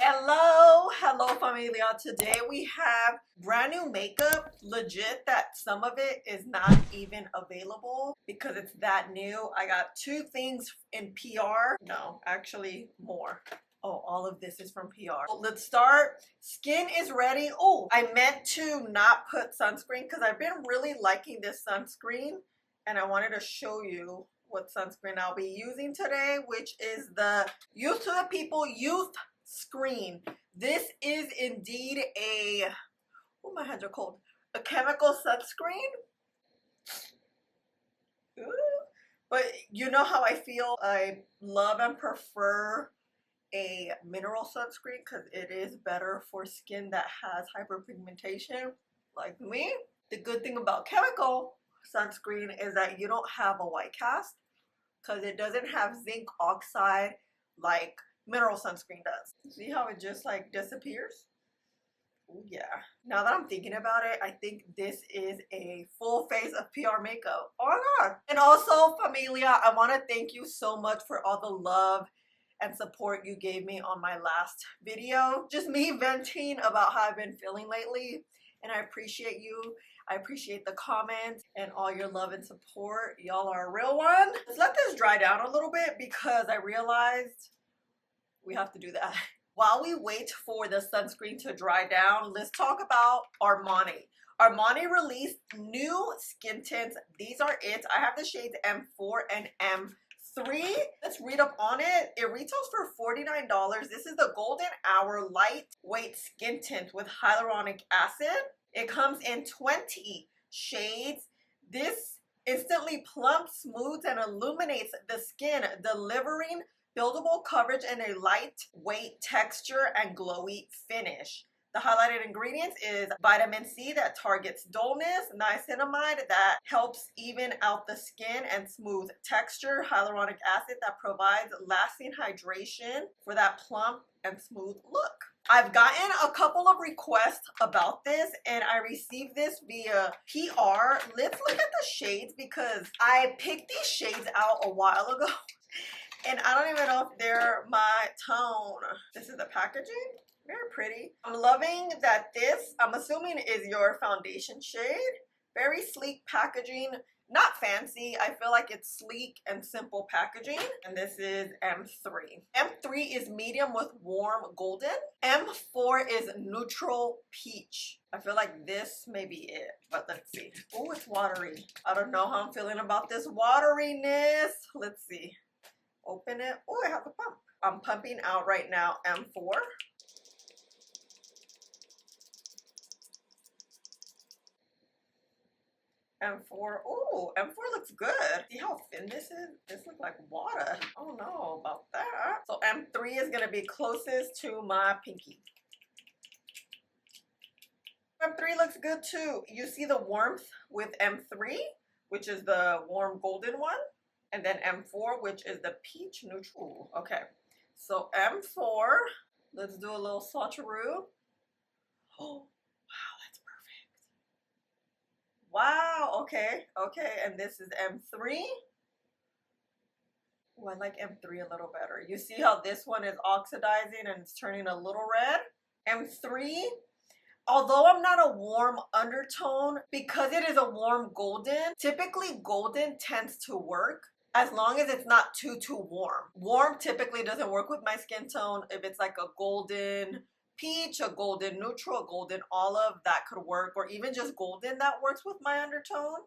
Hello Familia. Today we have brand new makeup. Legit that some of it is not even available because it's that new. I got two things in PR. No, actually more. Oh, all of this is from PR. Let's start. Skin is ready. Oh, I meant to not put sunscreen because I've been really liking this sunscreen and I wanted to show you what sunscreen I'll be using today, which is the Youth to the People Youth Screen. This is indeed a, oh, my hands are cold, a chemical sunscreen. Ooh. But you know how I feel. I love and prefer a mineral sunscreen because it is better for skin that has hyperpigmentation like me. The good thing about chemical sunscreen is that you don't have a white cast because it doesn't have zinc oxide like mineral sunscreen does. See how it just like disappears? Oh yeah. Now that I'm thinking about it, I think this is a full face of PR makeup. Oh my god. And also, Familia, I want to thank you so much for all the love and support you gave me on my last video. Just me venting about how I've been feeling lately. And I appreciate you. I appreciate the comments and all your love and support. Y'all are a real one. Let's let this dry down a little bit because I realized we have to do that. While we wait for the sunscreen to dry down, let's talk about Armani. Armani released new skin tints. These are it. I have the shades M4 and M3. Let's read up on it. It retails for $49. This is the Golden Hour Lightweight Skin Tint with hyaluronic acid. It comes in 20 shades. This instantly plumps, smooths, and illuminates the skin, delivering buildable coverage and a lightweight texture and glowy finish. The highlighted ingredients is vitamin C that targets dullness, niacinamide that helps even out the skin and smooth texture, hyaluronic acid that provides lasting hydration for that plump and smooth look. I've gotten a couple of requests about this and I received this via PR. Let's look at the shades because I picked these shades out a while ago. And I don't even know if they're my tone. This is the packaging. Very pretty. I'm loving that this, I'm assuming, is your foundation shade. Very sleek packaging. Not fancy. I feel like it's sleek and simple packaging. And this is M3. M3 is medium with warm golden. M4 is neutral peach. I feel like this may be it. But let's see. Oh, it's watery. I don't know how I'm feeling about this wateriness. Let's see. Open it. Oh, I have a pump. I'm pumping out right now M4. M4. Oh, M4 looks good. See how thin this is? This looks like water. I don't know about that. So M3 is going to be closest to my pinky. M3 looks good too. You see the warmth with M3, which is the warm golden one. And then M4, which is the peach neutral. Okay, so M4, let's do a little swatcheroo. Oh, wow, that's perfect. Wow, okay, and this is M3. Oh, I like M3 a little better. You see how this one is oxidizing and it's turning a little red? M3, although I'm not a warm undertone, because it is a warm golden, typically golden tends to work. As long as it's not too warm. Warm typically doesn't work with my skin tone. If it's like a golden peach, a golden neutral, a golden olive, that could work. Or even just golden, that works with my undertone.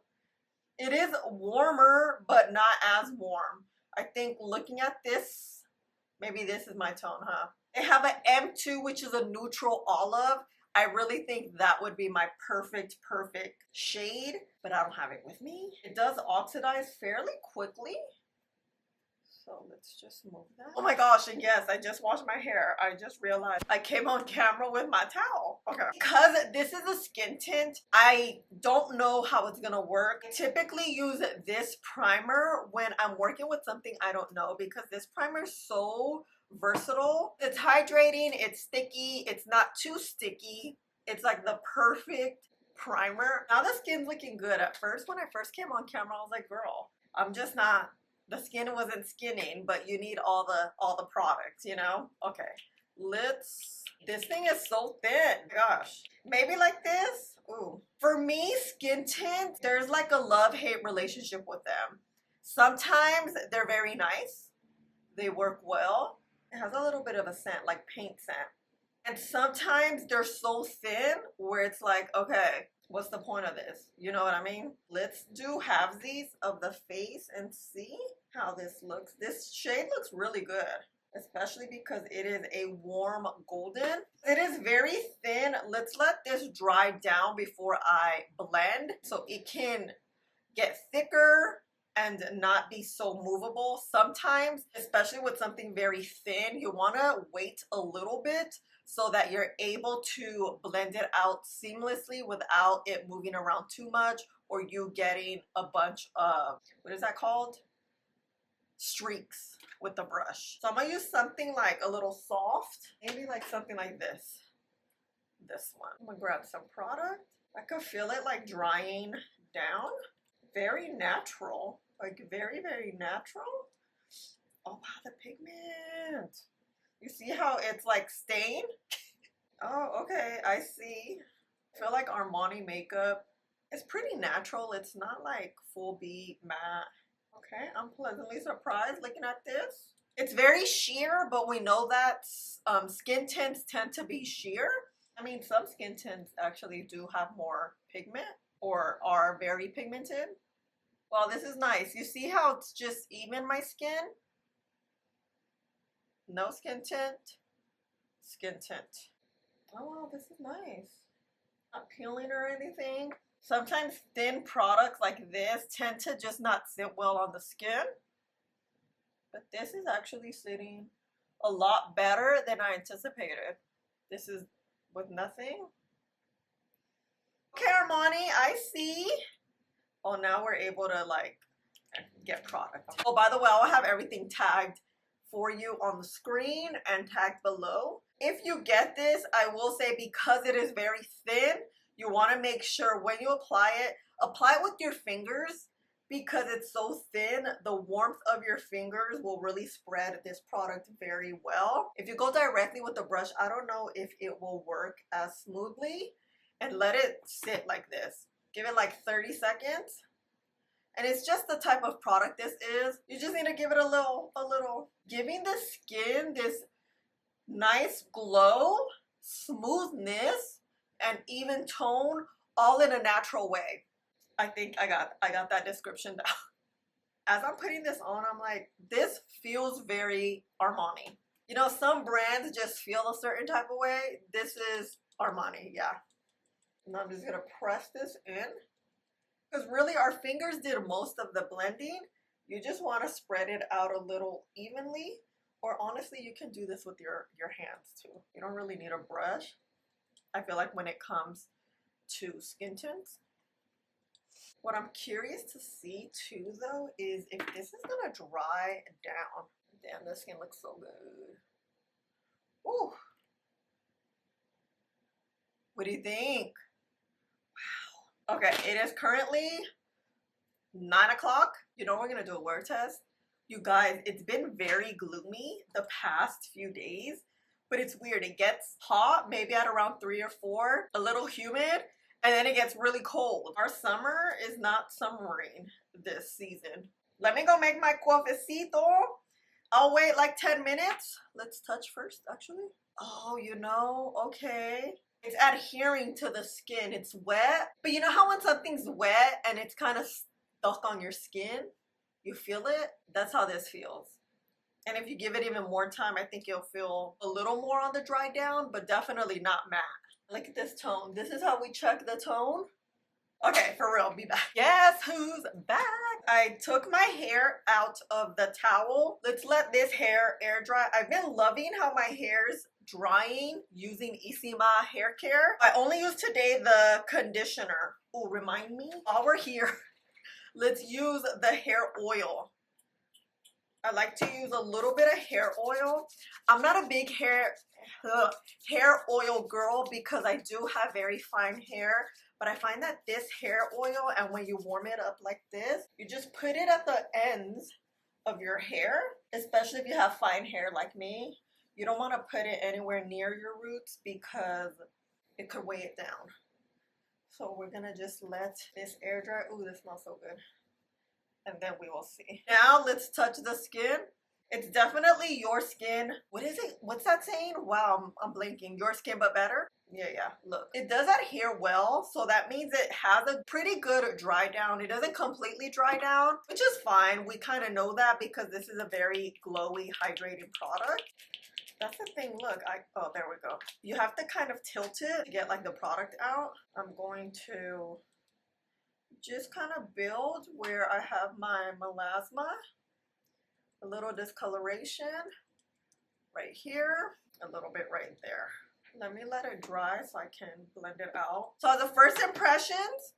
It is warmer, but not as warm. I think looking at this, maybe this is my tone, huh? They have an M2, which is a neutral olive. I really think that would be my perfect shade, but I don't have it with me. It does oxidize fairly quickly. So let's just move that. Oh my gosh, and yes, I just washed my hair. I just realized I came on camera with my towel. Okay. Because this is a skin tint, I don't know how it's gonna work. I typically use this primer when I'm working with something I don't know because this primer is so versatile. It's hydrating, it's sticky, it's not too sticky. It's like the perfect primer. Now the skin's looking good. At first, when I first came on camera, I was like, girl, I'm just not, the skin wasn't skinning, but you need all the products, you know? Okay, This thing is so thin. Gosh. Maybe like this. Ooh. For me, skin tint, there's like a love-hate relationship with them. Sometimes they're very nice. They work well. It has a little bit of a scent, like paint scent. And sometimes they're so thin where it's like, okay, what's the point of this? You know what I mean? Let's do halvesies of the face and see how this looks. This shade looks really good, especially because it is a warm golden. It is very thin. Let's let this dry down before I blend so it can get thicker and not be so movable. Sometimes, especially with something very thin, you want to wait a little bit so that you're able to blend it out seamlessly without it moving around too much or you getting a bunch of, what is that called? Streaks with the brush. So I'm gonna use something like a little soft, maybe like something like this. This one. I'm gonna grab some product. I can feel it like drying down. Very natural, like very, very natural. Oh wow, the pigment. You see how it's like stained? Oh, okay, I see. I feel like Armani makeup is pretty natural. It's not like full beat matte. Okay, I'm pleasantly surprised looking at this. It's very sheer, but we know that skin tints tend to be sheer. I mean, some skin tints actually do have more pigment or are very pigmented. Well, this is nice. You see how it's just even my skin? No skin tint, skin tint. Oh, wow, this is nice. Not peeling or anything. Sometimes thin products like this tend to just not sit well on the skin. But this is actually sitting a lot better than I anticipated. This is with nothing. Okay, Armani, I see. Oh, now we're able to like get product. Oh, by the way, I'll have everything tagged for you on the screen and tagged below. If you get this, I will say because it is very thin, you want to make sure when you apply it with your fingers because it's so thin. The warmth of your fingers will really spread this product very well. If you go directly with the brush, I don't know if it will work as smoothly. And let it sit like this. Give it like 30 seconds. And it's just the type of product this is. You just need to give it a little. Giving the skin this nice glow, smoothness, and even tone, all in a natural way. I think I got that description down. As I'm putting this on, I'm like, this feels very Armani. You know, some brands just feel a certain type of way. This is Armani, yeah. And I'm just gonna press this in. Because really our fingers did most of the blending. You just want to spread it out a little evenly. Or honestly, you can do this with your hands too. You don't really need a brush. I feel like when it comes to skin tints. What I'm curious to see too though is if this is gonna dry down. Damn, this skin looks so good. Ooh. What do you think? Wow. Okay, it is currently 9 o'clock. You know we're gonna do a wear test. You guys, it's been very gloomy the past few days, but it's weird. It gets hot maybe at around 3 or 4, a little humid, and then it gets really cold. Our summer is not summering this season. Let me go make my coffecito. I'll wait like 10 minutes. Let's touch first, actually. Oh, you know, okay. It's adhering to the skin. It's wet. But you know how when something's wet and it's kind of stuck on your skin? You feel it? That's how this feels. And if you give it even more time, I think you'll feel a little more on the dry down, but definitely not matte. Look at this tone. This is how we check the tone. Okay, for real, be back. Yes, who's back? I took my hair out of the towel. Let's let this hair air dry. I've been loving how my hair's drying using Isima hair care. I only used today the conditioner. Oh, remind me, while we're here, let's use the hair oil. I like to use a little bit of hair oil. I'm not a big hair oil girl because I do have very fine hair, but I find that this hair oil, and when you warm it up like this, you just put it at the ends of your hair, especially if you have fine hair like me. You don't want to put it anywhere near your roots because it could weigh it down. So we're gonna just let this air dry. Ooh, this smells so good. And then we will see. Now let's touch the skin. It's definitely your skin. What is it? What's that saying? Wow, I'm blinking. Your skin but better. Yeah, look. It does adhere well, so that means it has a pretty good dry down. It doesn't completely dry down, which is fine. We kind of know that because this is a very glowy, hydrating product. That's the thing, look, oh, there we go. You have to kind of tilt it to get like the product out. I'm going to just kind of build where I have my melasma. A little discoloration right here, a little bit right there. Let me let it dry so I can blend it out. So the first impressions,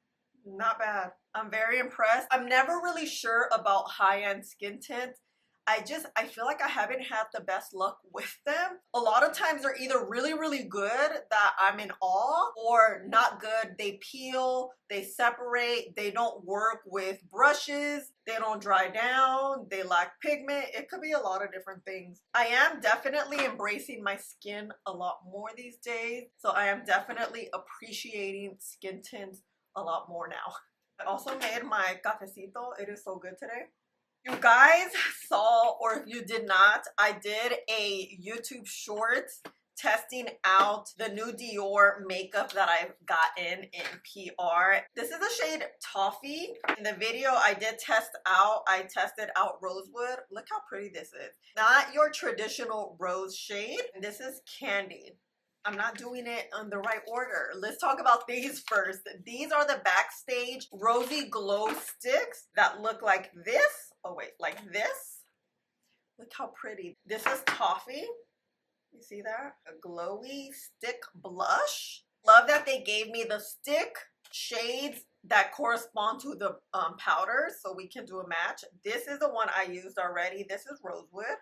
not bad. I'm very impressed. I'm never really sure about high-end skin tints. I feel like I haven't had the best luck with them. A lot of times they're either really, really good that I'm in awe, or not good. They peel, they separate, they don't work with brushes, they don't dry down, they lack pigment. It could be a lot of different things. I am definitely embracing my skin a lot more these days. So I am definitely appreciating skin tints a lot more now. I also made my cafecito. It is so good today. You guys saw, or if you did not, I did a YouTube shorts testing out the new Dior makeup that I've gotten in PR. This is the shade Toffee. In the video I tested out Rosewood. Look how pretty this is. Not your traditional rose shade. This is Candy. I'm not doing it in the right order. Let's talk about these first. These are the Backstage Rosy Glow Sticks that look like this. Oh wait, like this. Look how pretty. This is Toffee. You see that? A glowy stick blush. Love that they gave me the stick shades that correspond to the powders so we can do a match. This is the one I used already. This is Rosewood.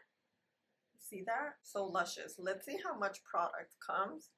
See that? So luscious. Let's see how much product comes.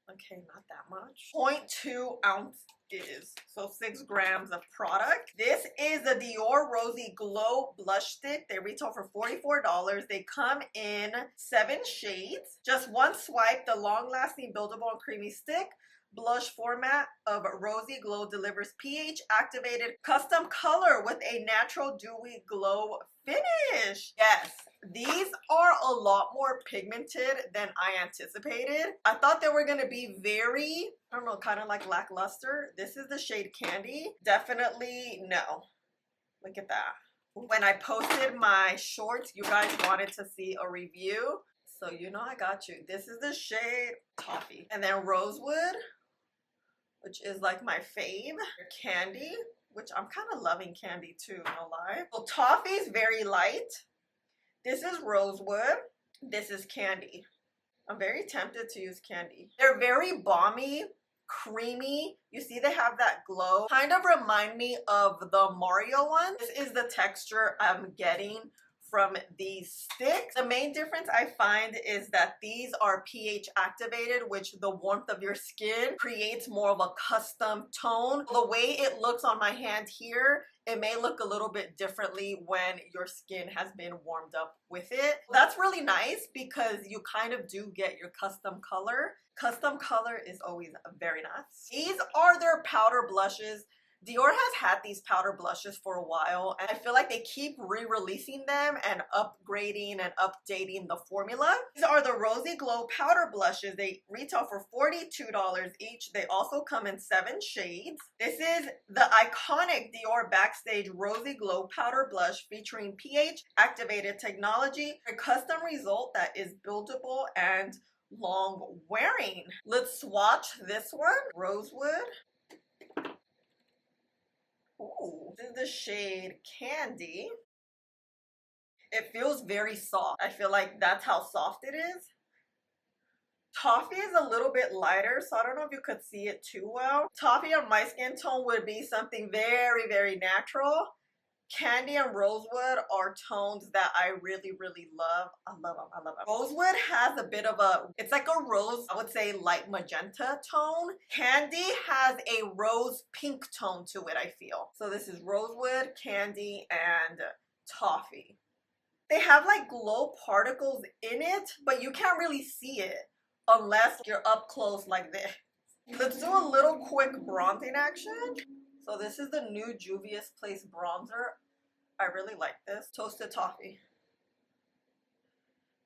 Okay, not that much. 0.2 ounces, so 6 grams of product. This is the Dior Rosy Glow Blush Stick. They retail for $44. They come in 7 shades. Just one swipe, the long-lasting, buildable, and creamy stick. Blush format of Rosy Glow delivers pH activated custom color with a natural dewy glow finish. Yes, these are a lot more pigmented than I anticipated. I thought they were gonna be very, I don't know, kind of like lackluster. This is the shade Candy. Definitely no. Look at that. When I posted my shorts, you guys wanted to see a review. So you know I got you. This is the shade Toffee. And then Rosewood, which is like my fave. Candy, which I'm kind of loving Candy too, no lie. So Toffee is very light. This is Rosewood. This is Candy. I'm very tempted to use Candy. They're very balmy, creamy. You see they have that glow. Kind of remind me of the Mario one. This is the texture I'm getting from these sticks. The main difference I find is that these are pH activated, which the warmth of your skin creates more of a custom tone. The way it looks on my hand here, it may look a little bit differently when your skin has been warmed up with it. That's really nice because you kind of do get your custom color. Custom color is always very nice. These are their powder blushes. Dior has had these powder blushes for a while, and I feel like they keep re-releasing them and upgrading and updating the formula. These are the Rosy Glow powder blushes. They retail for $42 each. They also come in 7 shades. This is the iconic Dior Backstage Rosy Glow powder blush featuring pH activated technology, a custom result that is buildable and long wearing. Let's swatch this one. Rosewood. Ooh, this is the shade Candy. It feels very soft. I feel like that's how soft it is. Toffee is a little bit lighter, so I don't know if you could see it too well. Toffee on my skin tone would be something very, very natural. Candy and Rosewood are tones that I really, really love. I love them. I love them. Rosewood has a bit of a, it's like a rose, I would say light magenta tone. Candy has a rose pink tone to it, I feel. So this is Rosewood, Candy, and Toffee. They have like glow particles in it, but you can't really see it unless you're up close like this. Let's do a little quick bronzing action. So this is the new Juvia's Place bronzer. I really like this. Toasted Toffee.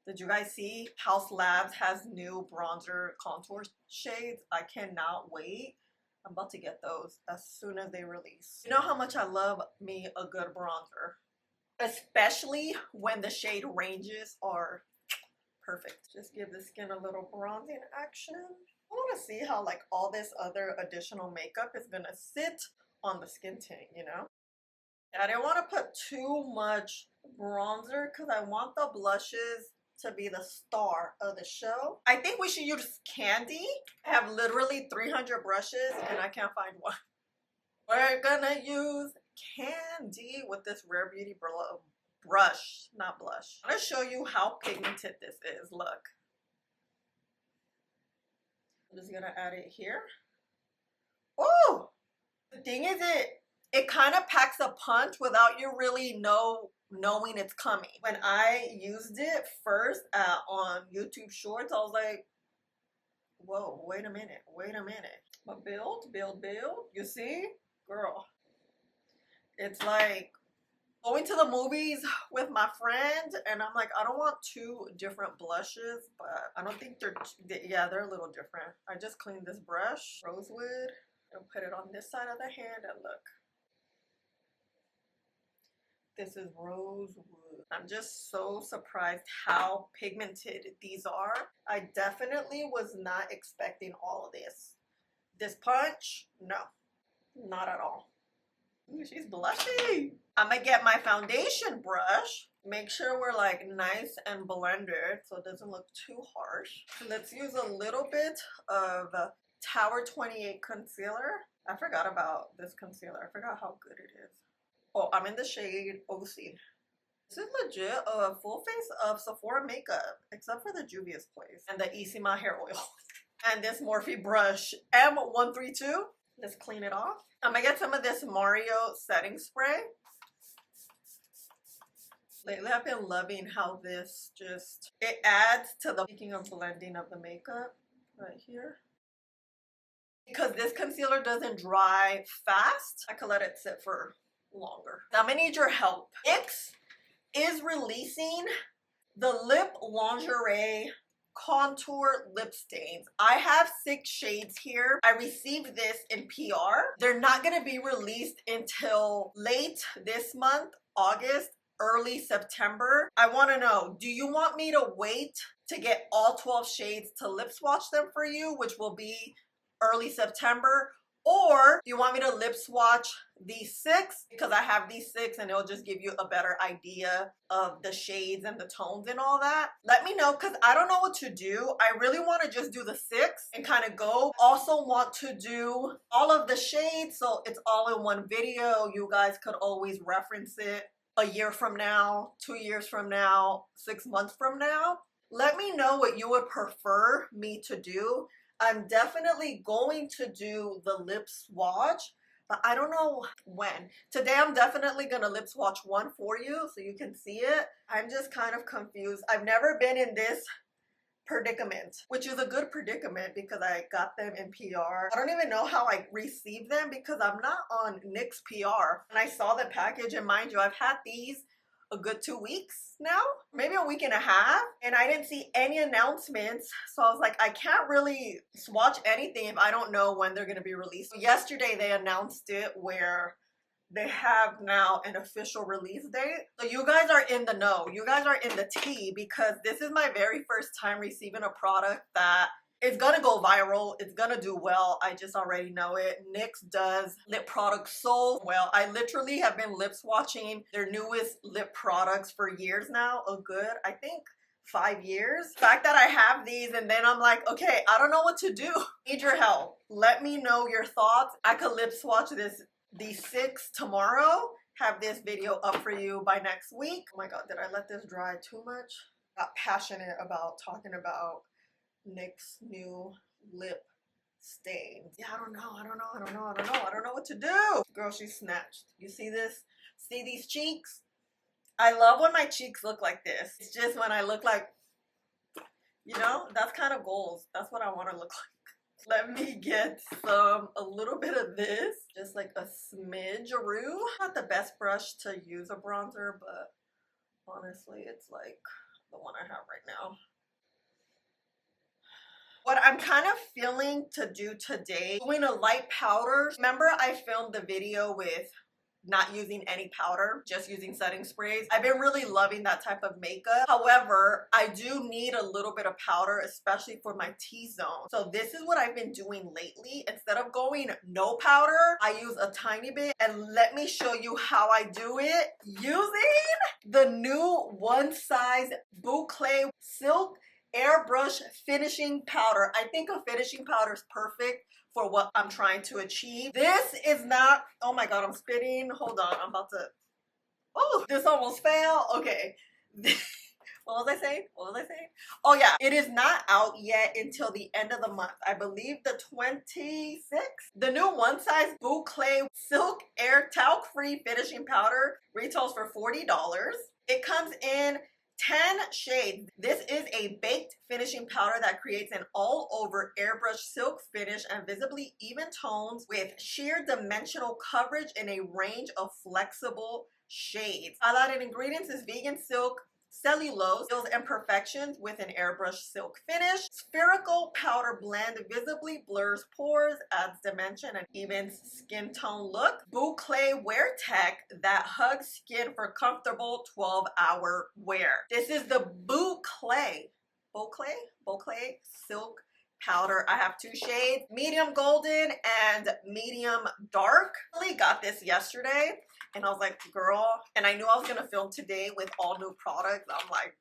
Did you guys see House Labs has new bronzer contour shades? I cannot wait. I'm about to get those as soon as they release. You know how much I love me a good bronzer, especially when the shade ranges are perfect. Just give the skin a little bronzing action. I want to see how like all this other additional makeup is gonna sit on the skin tint, you know? I didn't want to put too much bronzer because I want the blushes to be the star of the show. I think we should use candy. I have literally 300 brushes and I can't find one. We're gonna use candy with this Rare Beauty brush, not blush. I'm gonna show you how pigmented this is. Look. I'm just gonna add it here. Oh! The thing is it kind of packs a punch without you really knowing it's coming. When I used it first on YouTube Shorts, I was like, whoa, wait a minute. But build. You see? Girl. It's like going to the movies with my friend and I'm like, I don't want two different blushes, but I don't think they're a little different. I just cleaned this brush, Rosewood, and put it on this side of the hand and look. This is Rosewood. I'm just so surprised how pigmented these are. I definitely was not expecting all of this. This punch, no, not at all. Ooh, she's blushing. I'm gonna get my foundation brush. Make sure we're like nice and blended so it doesn't look too harsh. Let's use a little bit of Tower 28 concealer. I forgot about this concealer. I forgot how good it is. Oh, I'm in the shade OC. This is legit a full face of Sephora makeup, except for the Juvia's Place and the Isima hair oil. And this Morphe brush M132. Let's clean it off. I'm gonna get some of this Mario setting spray. Lately I've been loving how this it adds to the, speaking of blending of the makeup right here. Because this concealer doesn't dry fast, I could let it sit for longer. Now I'm gonna need your help. NYX is releasing the Lip Lingerie Contour Lip Stains. I have 6 shades here. I received this in PR. They're not gonna be released until late this month, August, early September. I wanna know, do you want me to wait to get all 12 shades to lip swatch them for you, which will be early September? Or do you want me to lip swatch these 6 because I have these 6 and it'll just give you a better idea of the shades and the tones and all that? Let me know because I don't know what to do. I really want to just do the 6 and kind of go. Also want to do all of the shades so it's all in one video. You guys could always reference it a year from now, 2 years from now, 6 months from now. Let me know what you would prefer me to do. I'm definitely going to do the lip swatch, but I don't know when. Today I'm definitely gonna lip swatch one for you so you can see it. I'm just kind of confused. I've never been in this predicament, which is a good predicament because I got them in PR. I don't even know how I received them because I'm not on NYX PR. And I saw the package, and mind you, I've had these a good 2 weeks now, maybe a week and a half, and I didn't see any announcements, so I was like, I can't really swatch anything if I don't know when they're going to be released. So yesterday they announced it where they have now an official release date, so you guys are in the know, you guys are in the tea, because this is my very first time receiving a product that it's gonna go viral, it's gonna do well. I just already know it. NYX does lip products so well. I literally have been lip swatching their newest lip products for years now, a good, I think, 5 years. The fact that I have these and then I'm like, okay, I don't know what to do. Need your help. Let me know your thoughts. I could lip swatch these 6 tomorrow. Have this video up for you by next week. Oh my god, did I let this dry too much? Got passionate about talking about NYX new lip stains. Yeah, I don't know what to do. Girl, she's snatched. You see this? See these cheeks? I love when my cheeks look like this. It's just when I look like, you know, that's kind of goals. That's what I want to look like. Let me get a little bit of this, just like a smidge-aroo. Not the best brush to use a bronzer, but honestly, it's like the one I have right now. What I'm kind of feeling to do today, doing a light powder. Remember I filmed the video with not using any powder, just using setting sprays. I've been really loving that type of makeup. However, I do need a little bit of powder, especially for my T-zone. So this is what I've been doing lately. Instead of going no powder, I use a tiny bit. And let me show you how I do it using the new One Size Boucle Silk Airbrush Finishing Powder. I think a finishing powder is perfect for what I'm trying to achieve. This is not, oh my god, I'm spitting. Hold on, I'm about to, oh, this almost fell. Okay. What was I saying? What was I saying? Oh yeah, it is not out yet until the end of the month. I believe the 26th. The new One Size Boucle Silk Air Talc-Free Finishing Powder retails for $40. It comes in 10 shades. This is a baked finishing powder that creates an all-over airbrush silk finish and visibly even tones with sheer dimensional coverage in a range of flexible shades. Highlighted ingredients is vegan silk, cellulose, seals imperfections with an airbrush silk finish. Spherical powder blend visibly blurs pores, adds dimension, and evens skin tone look. Boucle wear tech that hugs skin for comfortable 12-hour wear. This is the Boucle silk powder. I have two shades, medium golden and medium dark. I really got this yesterday and I was like, girl, and I knew I was gonna film today with all new products. I'm like,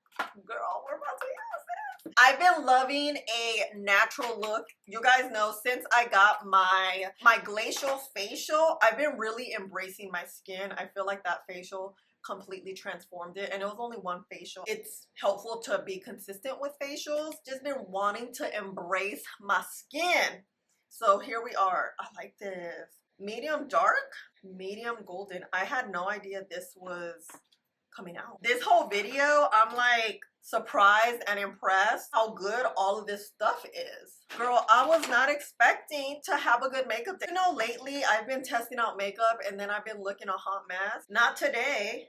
girl, we're about to use this. I've been loving a natural look. You guys know since I got my glacial facial, I've been really embracing my skin. I feel like that facial completely transformed it, and it was only one facial. It's helpful to be consistent with facials. Just been wanting to embrace my skin. So here we are. I like this. Medium dark, medium golden. I had no idea this was coming out. This whole video, I'm like surprised and impressed how good all of this stuff is. Girl, I was not expecting to have a good makeup day. You know, lately I've been testing out makeup and then I've been looking a hot mess. Not today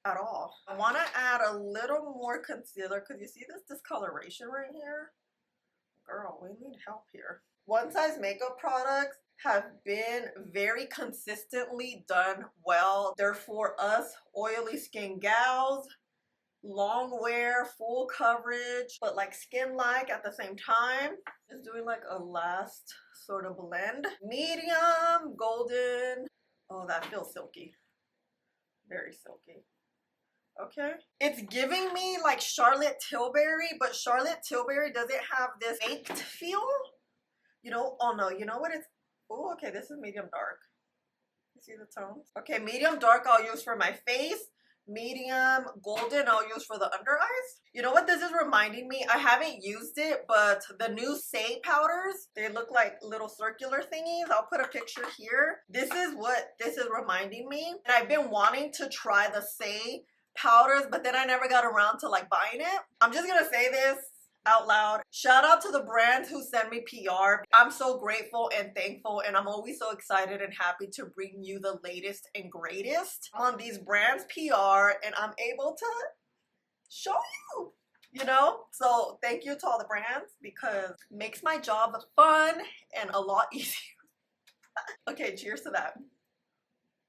at all. I want to add a little more concealer because you see this discoloration right here? Girl, we need help here. One Size makeup products have been very consistently done well. They're for us oily skin gals, long wear, full coverage, but like skin-like at the same time. Just doing like a last sort of blend. Medium golden. Oh, that feels silky. Very silky. Okay. It's giving me like Charlotte Tilbury, but Charlotte Tilbury doesn't have this baked feel. You know, oh no, you know what it's, oh, okay, this is medium dark. You see the tones? Okay, medium dark I'll use for my face. Medium golden I'll use for the under eyes. You know what this is reminding me? I haven't used it, but the new Say powders, they look like little circular thingies. I'll put a picture here. This is what this is reminding me. And I've been wanting to try the Say powders, but then I never got around to like buying it. I'm just gonna say this out loud. Shout out to the brands who send me PR. I'm so grateful and thankful, and I'm always so excited and happy to bring you the latest and greatest on these brands' PR, and I'm able to show you, you know? So thank you to all the brands because it makes my job fun and a lot easier. Okay, cheers to that.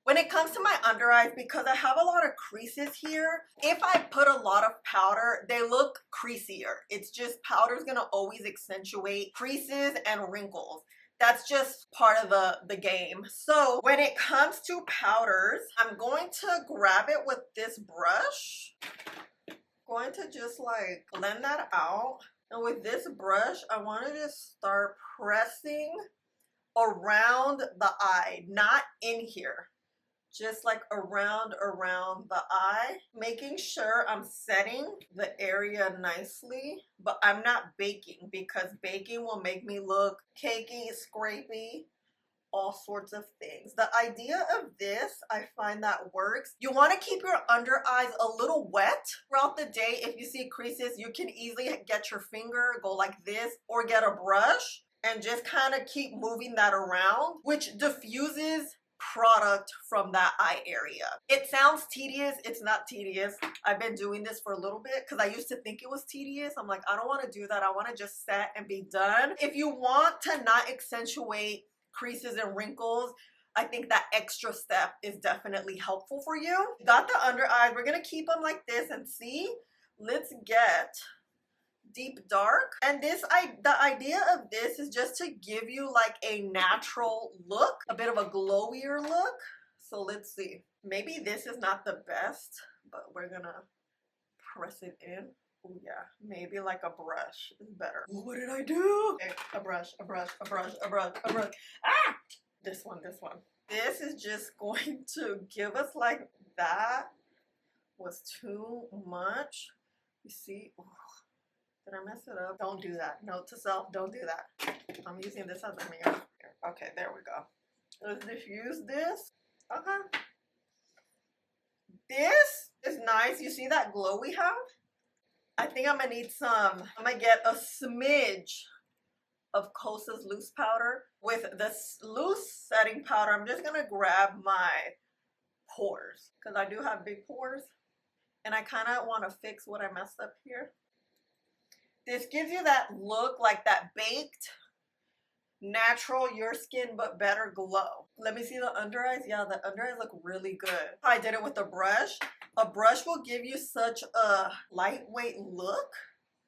When it comes to my under eyes, because I have a lot of creases here, if I put a lot of powder, they look creasier. It's just powder's gonna always accentuate creases and wrinkles. That's just part of the game. So when it comes to powders, I'm going to grab it with this brush. Going to just like blend that out. And with this brush, I want to just start pressing around the eye, not in here. Just like around the eye, making sure I'm setting the area nicely, but I'm not baking because baking will make me look cakey, scrapey. all sorts of things. The idea of this, I find that works. You want to keep your under eyes a little wet throughout the day. If you see creases, you can easily get your finger, go like this, or get a brush and just kind of keep moving that around, which diffuses product from that eye area. It sounds tedious. It's not tedious. I've been doing this for a little bit because I used to think it was tedious. I'm like, I don't want to do that. I want to just set and be done. If you want to not accentuate creases and wrinkles, I think that extra step is definitely helpful for you. Got the under eyes. We're gonna keep them like this and see. Let's get deep dark. And the idea of this is just to give you like a natural look, a bit of a glowier look. So let's see. Maybe this is not the best, but we're gonna press it in. Oh yeah, maybe like a brush is better. What did I do? Okay, a brush. Ah! This one. This is just going to give us like that was too much. You see? Ooh. Did I mess it up? Don't do that. Note to self, don't do that. I'm using this as a mirror. Okay, there we go. Let's diffuse this. Okay. This is nice. You see that glow we have? I think I'm gonna need some. I'm gonna get a smidge of Kosa's loose powder. With this loose setting powder, I'm just gonna grab my pores because I do have big pores and I kind of want to fix what I messed up here. This gives you that look, like that baked, natural, your skin, but better glow. Let me see the under eyes. Yeah, the under eyes look really good. I did it with a brush. A brush will give you such a lightweight look.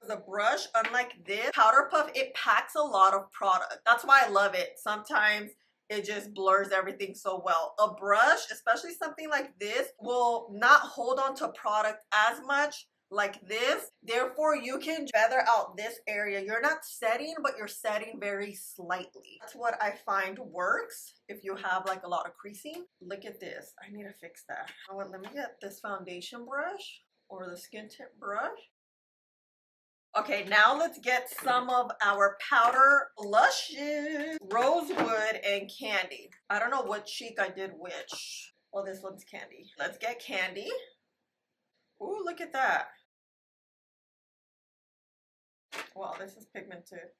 The brush, unlike this powder puff, it packs a lot of product. That's why I love it. Sometimes it just blurs everything so well. A brush, especially something like this, will not hold on to product as much like this. Therefore, you can feather out this area. You're not setting, but you're setting very slightly. That's what I find works if you have like a lot of creasing. Look at this. I need to fix that. Oh, let me get this foundation brush or the skin tint brush. Okay, now let's get some of our powder blushes. Rosewood and Candy. I don't know what cheek I did which. Oh, this one's Candy. Let's get Candy. Ooh, look at that. Wow, this is pigmented.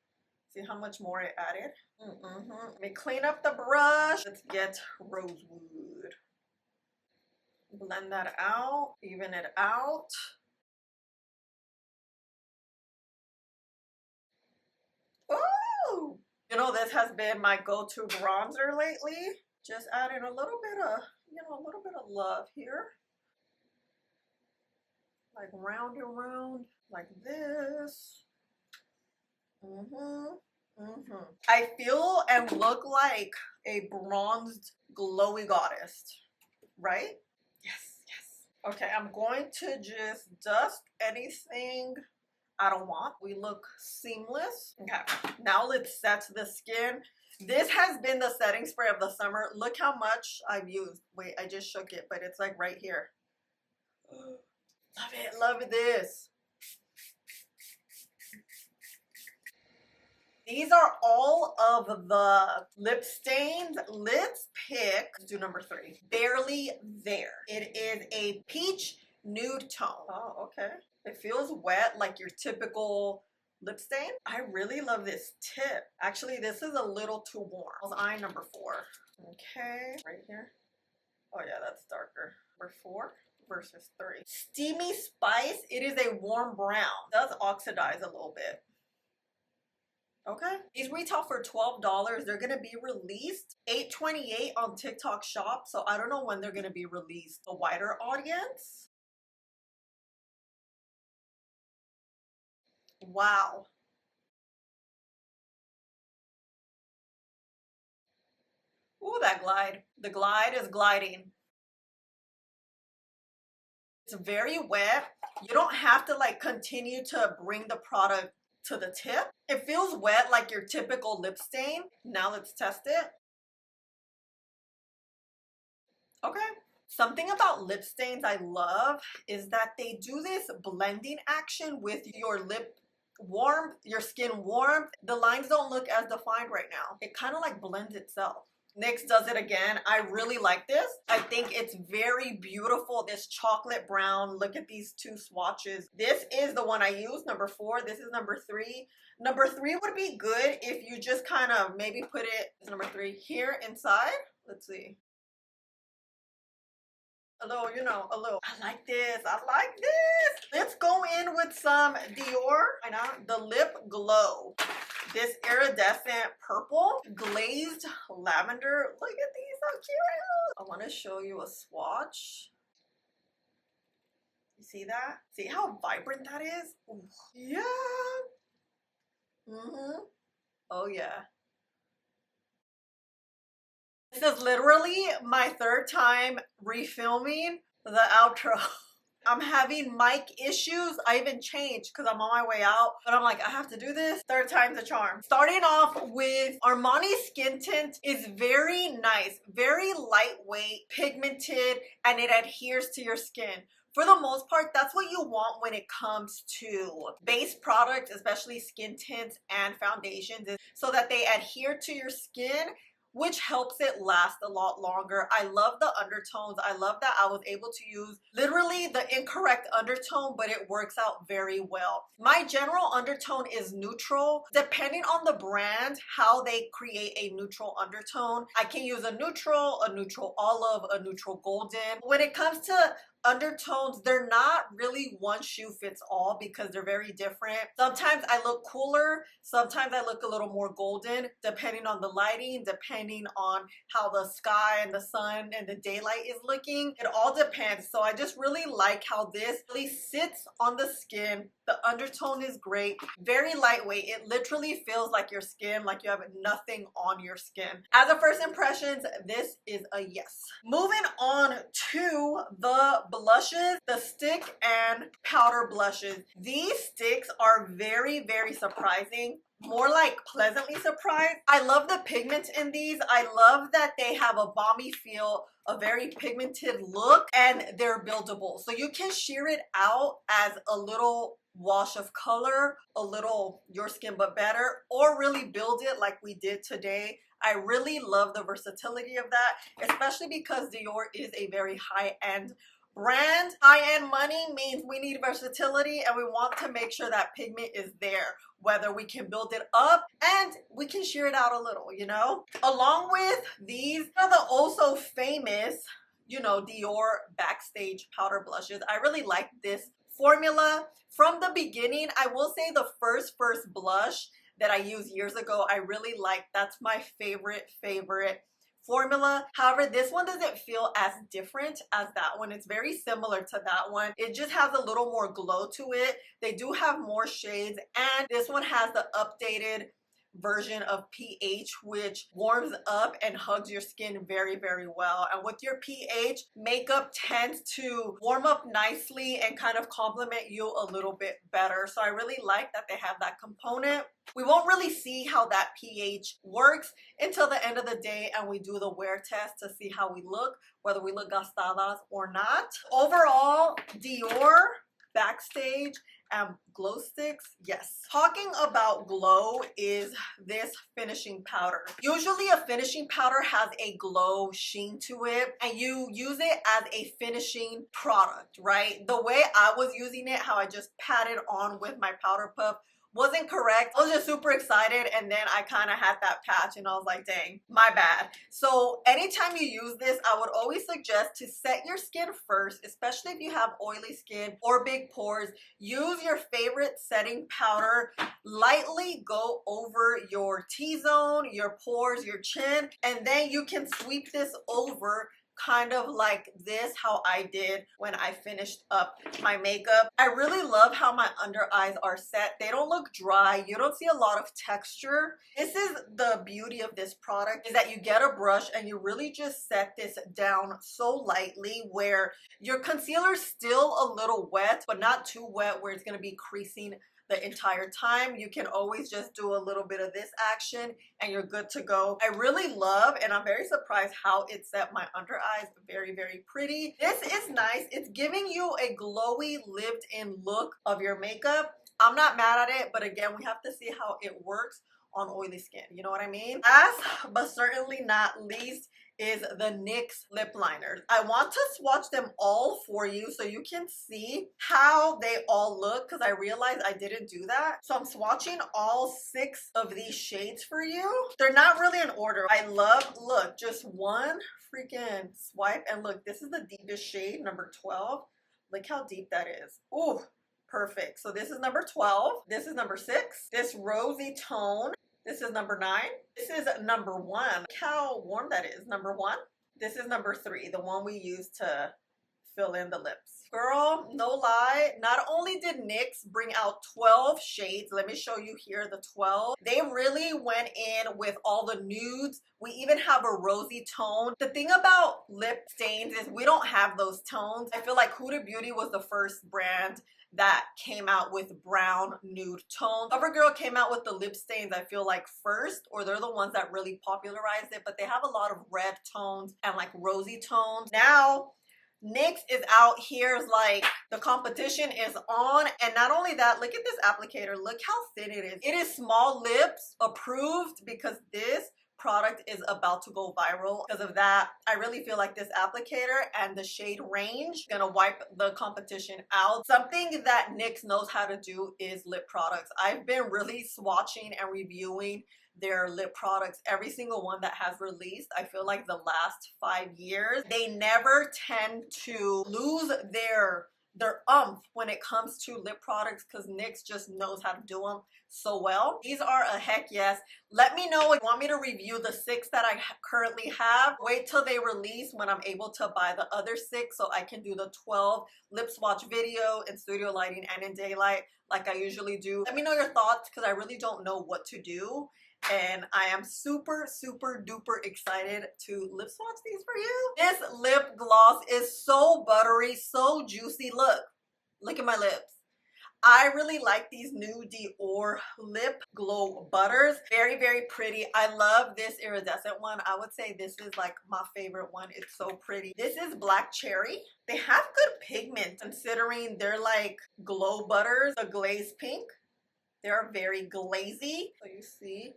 See how much more it added? Let me clean up the brush. Let's get Rosewood. Blend that out, even it out. Ooh! You know, this has been my go-to bronzer lately. Just adding a little bit of, a little bit of love here. Like round and round, like this. I feel and look like a bronzed, glowy goddess, right? Yes, yes. Okay, I'm going to just dust anything I don't want. We look seamless. Okay, now let's set the skin. This has been the setting spray of the summer. Look how much I've used. Wait, I just shook it, but it's like right here. Love it, love this. These are all of the lip stains. Let's pick, let's do number 3. Barely There. It is a peach nude tone. Oh, okay. It feels wet like your typical lip stain. I really love this tip. Actually, this is a little too warm. That was eye number 4. Okay, right here. Oh yeah, that's darker. Number 4 versus 3. Steamy Spice. It is a warm brown. It does oxidize a little bit. Okay, these retail for $12. They're gonna be released $8.28 on TikTok Shop, so I don't know when they're gonna be released. A wider audience. Wow. Ooh, that glide. The glide is gliding. It's very wet. You don't have to like continue to bring the product to the tip. It feels wet like your typical lip stain. Now let's test it. Okay. Something about lip stains I love is that they do this blending action with your lip warmth, your skin warmth. The lines don't look as defined right now. It kind of like blends itself. NYX does it again. I really like this. I think it's very beautiful. This chocolate brown. Look at these two swatches. This is the one I use, number 4. This is number 3. Number 3 would be good if you just kind of maybe put it, number 3, here inside. Let's see. A little, you know, a little. I like this. I like this. Let's go in with some Dior. Right now, the Lip Glow. This iridescent purple glazed lavender. Look at these, how cute. I want to show you a swatch. You see that? See how vibrant that is? Ooh. Yeah. Oh yeah. This is literally my 3rd time refilming the outro. I'm having mic issues. I even changed because I'm on my way out, but I'm like, I have to do this. 3rd time's a charm. Starting off with Armani Skin Tint is very nice, very lightweight, pigmented, and it adheres to your skin. For the most part, that's what you want when it comes to base products, especially skin tints and foundations, so that they adhere to your skin, which helps it last a lot longer. I love the undertones. I love that I was able to use literally the incorrect undertone, but it works out very well. My general undertone is neutral. Depending on the brand, how they create a neutral undertone, I can use a neutral olive, a neutral golden. When it comes to undertones, they're not really one shoe fits all because they're very different. Sometimes I look cooler, sometimes I look a little more golden, depending on the lighting, depending on how the sky and the sun and the daylight is looking. It all depends. So I just really like how this really sits on the skin. The undertone is great, very lightweight. It literally feels like your skin, like you have nothing on your skin. As a first impressions, this is a yes. Moving on to the blushes, the stick and powder blushes. These sticks are very, very surprising. More like pleasantly surprised. I love the pigments in these. I love that they have a balmy feel, a very pigmented look, and they're buildable. So you can sheer it out as a little wash of color, a little your skin but better, or really build it like we did today. I really love the versatility of that, especially because Dior is a very high-end brand. High-end money means we need versatility, and we want to make sure that pigment is there, whether we can build it up and we can sheer it out a little, you know? Along with these are the also famous, you know, Dior Backstage powder blushes. I really like this formula. From the beginning, I will say the first blush that I used years ago, I really like. That's my favorite formula. However, this one doesn't feel as different as that one. It's very similar to that one. It just has a little more glow to it. They do have more shades, and this one has the updated version of pH, which warms up and hugs your skin very, very well. And with your pH, makeup tends to warm up nicely and kind of complement you a little bit better. So I really like that they have that component. We won't really see how that pH works until the end of the day and we do the wear test to see how we look, whether we look gastadas or not. Overall, Dior Backstage and glow sticks, yes. Talking about glow is this finishing powder. Usually a finishing powder has a glow sheen to it, and you use it as a finishing product, right? The way I was using it, how I just patted on with my powder puff, wasn't correct. I was just super excited, and then I kind of had that patch and I was like, dang, my bad. So anytime you use this, I would always suggest to set your skin first, especially if you have oily skin or big pores. Use your favorite setting powder, lightly go over your T-zone, your pores, your chin, and then you can sweep this over kind of like this, how I did when I finished up my makeup. I really love how my under eyes are set. They don't look dry. You don't see a lot of texture. This is the beauty of this product, is that you get a brush and you really just set this down so lightly where your concealer's still a little wet, but not too wet where it's going to be creasing the entire time. You can always just do a little bit of this action and you're good to go. I really love, and I'm very surprised how it set my under eyes. Very, very pretty. This is nice. It's giving you a glowy, lived-in look of your makeup. I'm not mad at it, but again, we have to see how it works on oily skin. You know what I mean? Last but certainly not least is the NYX lip liners. I want to swatch them all for you so you can see how they all look, because I realized I didn't do that. So I'm swatching all 6 of these shades for you. They're not really in order. I love, look, just one freaking swipe, and look, this is the deepest shade, number 12. Look how deep that is. Ooh, perfect. So this is number 12. This is number 6. This rosy tone, this is number 9. This is number 1. Look how warm that is. Number 1. This is number 3, the one we use to fill in the lips. Girl, no lie, not only did NYX bring out 12 shades, let me show you here the 12. They really went in with all the nudes. We even have a rosy tone. The thing about lip stains is we don't have those tones. I feel like Huda Beauty was the first brand that came out with brown nude tones. CoverGirl came out with the lip stains, I feel like, first, or they're the ones that really popularized it, but they have a lot of red tones and like rosy tones. Now NYX is out here, like the competition is on. And not only that, look at this applicator. Look how thin it is. It is small lips approved, because this product is about to go viral. Because of that, I really feel like this applicator and the shade range gonna wipe the competition out. Something that NYX knows how to do is lip products. I've been really swatching and reviewing their lip products, every single one that has released. I feel like the last 5 years, they never tend to lose their umph when it comes to lip products, because NYX just knows how to do them so well. These are a heck yes. Let me know if you want me to review the 6 that I currently have. Wait till they release when I'm able to buy the other 6 so I can do the 12 lip swatch video in studio lighting and in daylight like I usually do. Let me know your thoughts, because I really don't know what to do. And I am super, super duper excited to lip swatch these for you. This lip gloss is so buttery, so juicy. Look at my lips. I really like these new Dior lip glow butters. Very, very pretty. I love this iridescent one. I would say this is like my favorite one. It's so pretty. This is Black Cherry. They have good pigment considering they're like glow butters. The glaze pink. They're very glazy. So you see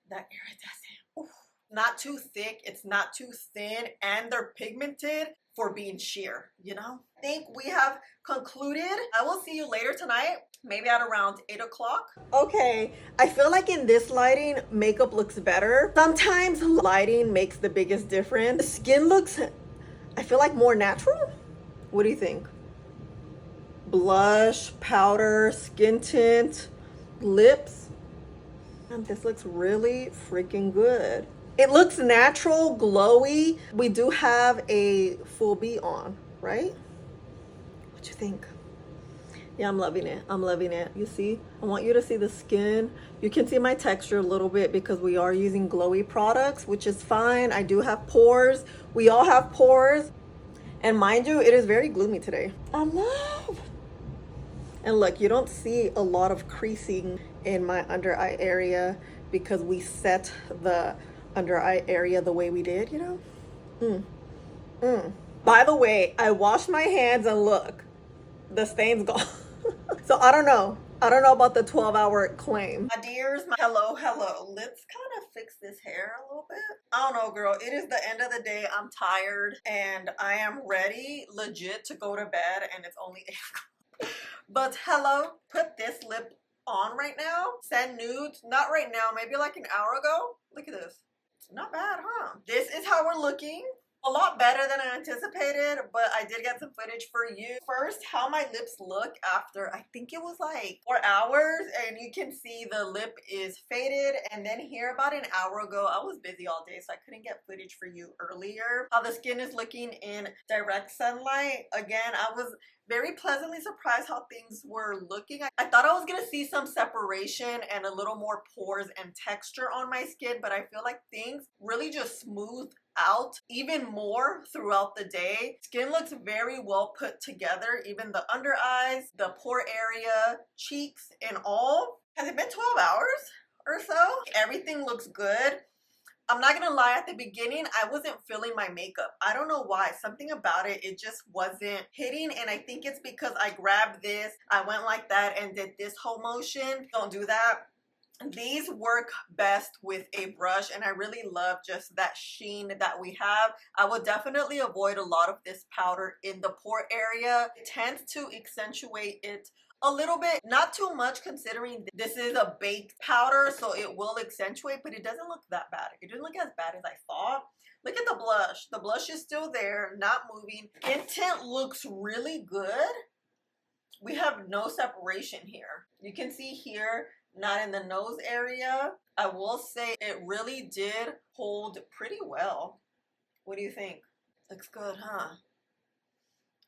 that iridescent. Oof. Not too thick, it's not too thin, and they're pigmented for being sheer, you know? I think we have concluded. I will see you later tonight, maybe at around 8 o'clock. Okay, I feel like in this lighting, makeup looks better. Sometimes lighting makes the biggest difference. The skin looks, I feel like, more natural. What do you think? Blush, powder, skin tint, lips. This looks really freaking good. It looks natural, glowy. We do have a full B on, right? What you think? Yeah, I'm loving it. I'm loving it. You see? I want you to see the skin. You can see my texture a little bit because we are using glowy products, which is fine. I do have pores. We all have pores. And mind you, it is very gloomy today. I love. And look, you don't see a lot of creasing in my under eye area because we set the under eye area the way we did, you know? By the way, I washed my hands and look, the stain's gone. So I don't know about the 12-hour claim. My dears, hello. Let's kind of fix this hair a little bit. I don't know, girl. It is the end of the day. I'm tired and I am ready, legit, to go to bed, and it's only 8 o'clock. But hello, put this lip on right now. Send nudes. Not right now, maybe like an hour ago. Look at this. Not bad, huh? This is how we're looking. A lot better than I anticipated, but I did get some footage for you. First, how my lips look after, I think it was like 4 hours, and you can see the lip is faded. And then here, about an hour ago, I was busy all day, so I couldn't get footage for you earlier. How the skin is looking in direct sunlight. Again, I was very pleasantly surprised how things were looking. I thought I was gonna see some separation and a little more pores and texture on my skin, but I feel like things really just smoothed out even more throughout the day. Skin looks very well put together, even the under eyes, the pore area, cheeks, and all. Has it been 12 hours or so? Everything looks good. I'm not gonna lie, at the beginning, I wasn't feeling my makeup. I don't know why. Something about it, it just wasn't hitting. And I think it's because I grabbed this, I went like that and did this whole motion. Don't do that. These work best with a brush, and I really love just that sheen that we have. I would definitely avoid a lot of this powder in the pore area. It tends to accentuate it a little bit, not too much considering this is a baked powder, so it will accentuate, but it doesn't look that bad. It didn't look as bad as I thought. Look at the blush. The blush is still there, not moving. Skin tint looks really good. We have no separation here. You can see here, not in the nose area. I will say it really did hold pretty well. What do you think? Looks good, huh?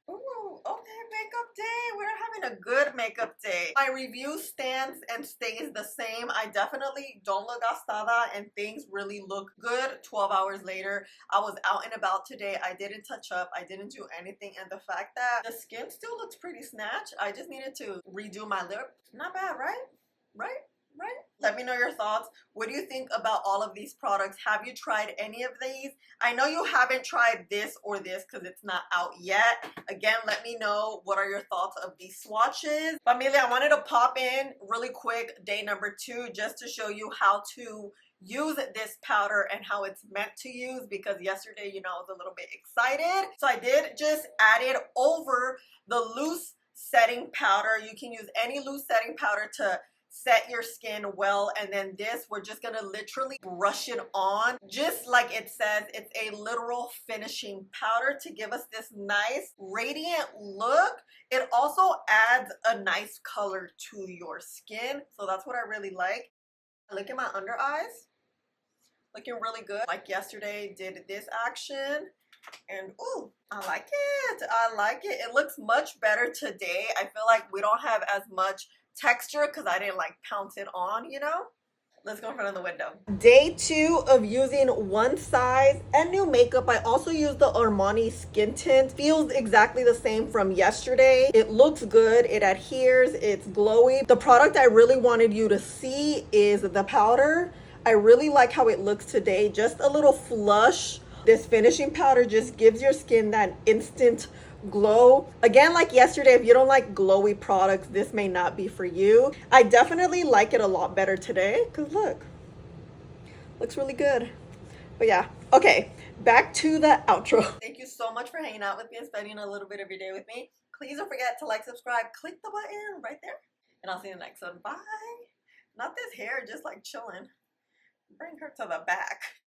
Ooh, okay, makeup day. We're having a good makeup day. My review stands and stays the same. I definitely don't look gastada, and things really look good 12 hours later. I was out and about today. I didn't touch up. I didn't do anything. And the fact that the skin still looks pretty snatched. I just needed to redo my lip. Not bad, right? Right? Right? Let me know your thoughts. What do you think about all of these products? Have you tried any of these? I know you haven't tried this or this because it's not out yet. Again, let me know what are your thoughts of these swatches. Familia, I wanted to pop in really quick day number 2 just to show you how to use this powder and how it's meant to use, because yesterday, you know, I was a little bit excited. So I did just add it over the loose setting powder. You can use any loose setting powder to set your skin well, and then this, we're just gonna literally brush it on just like it says. It's a literal finishing powder to give us this nice radiant look. It also adds a nice color to your skin, so that's what I really like. Look at my under eyes, looking really good. Like yesterday, did this action, and ooh, I like it. I like it. It looks much better today. I feel like we don't have as much texture because I didn't like pounce it on, you know. Let's go in front of the window. Day 2 of using one size and new makeup. I also used the Armani skin tint. Feels exactly the same from yesterday. It looks good. It adheres. It's glowy. The product I really wanted you to see is the powder. I really like how it looks today. Just a little flush. This finishing powder just gives your skin that instant glow. Again, like yesterday, if you don't like glowy products, this may not be for you. I definitely like it a lot better today because look, looks really good. But yeah, okay, back to the outro. Thank you so much for hanging out with me and spending a little bit of your day with me. Please don't forget to like, subscribe, click the button right there, and I'll see you in the next one. Bye. Not this hair, just like chilling. Bring her to the back.